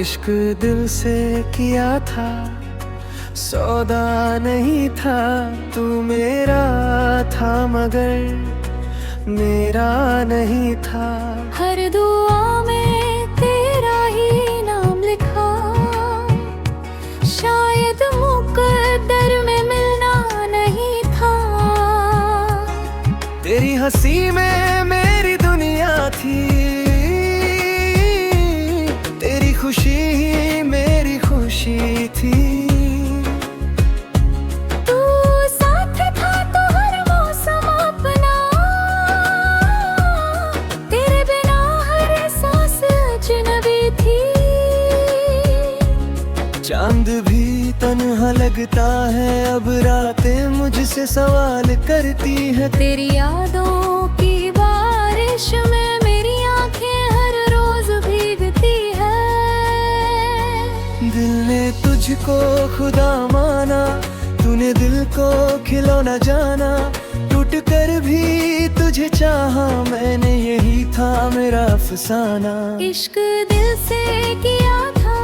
इश्क दिल से किया था, सौदा नहीं था। तू मेरा था मगर मेरा नहीं था। हर दुआ में तेरा ही नाम लिखा, शायद मुकद्दर में मिलना नहीं था। तेरी हंसी में मेरी दुनिया थी, तेरी खुशी ही मेरी खुशी थी। तू साथ था तो हर मौसम अपना, तेरे बिना हर सांस अजनबी थी। चांद भी तन्हा लगता है, अब रातें मुझसे सवाल करती है। तेरी यादों की बारिश में मेरी आंखें हर रोज भीगती है। दिल ने तुझको खुदा माना, तूने दिल को खिलौना जाना। टूट कर भी तुझे चाहा मैंने, यही था मेरा अफसाना। इश्क दिल से किया था,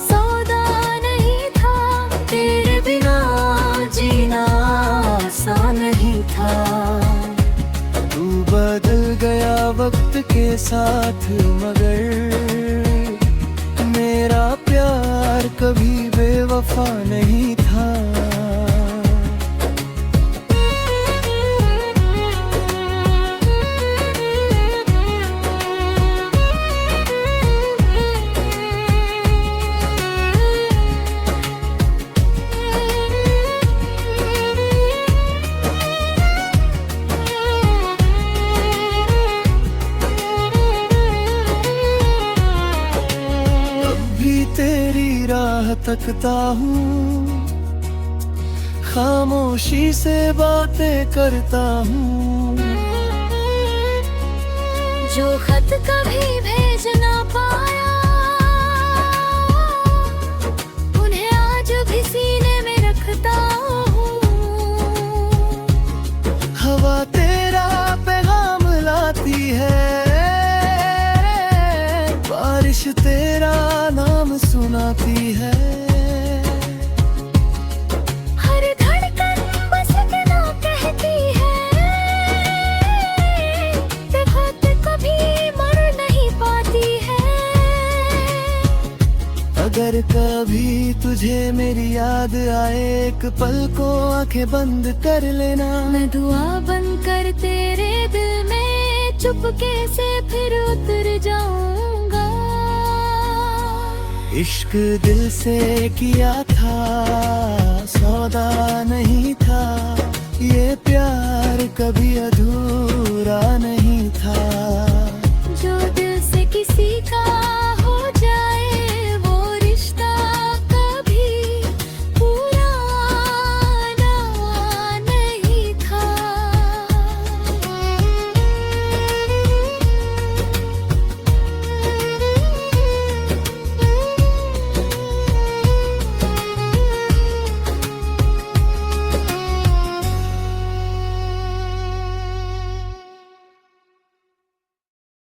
सौदा नहीं था। तेरे बिना जीना आसान नहीं था। तू बदल गया वक्त के साथ, मगर मेरा प्यार कभी बेवफा नहीं था। तेरी राह तकता हूँ, खामोशी से बातें करता हूँ। जो खत कभी भेज ना पाया, उन्हें आज भी सीने में रखता हूँ। हवा तेरा पैगाम लाती है, बारिश तेरा नाम सुनाती है। हर धड़कन बस इतना कहती है, देखो तो कभी मर नहीं पाती है। अगर कभी तुझे मेरी याद आए, एक पल को आंखें बंद कर लेना। मैं दुआ बनकर तेरे दिल में चुपके से फिर उतर जाऊंगा। इश्क दिल से किया था, सौदा नहीं था। ये प्यार कभी अधूरा नहीं था।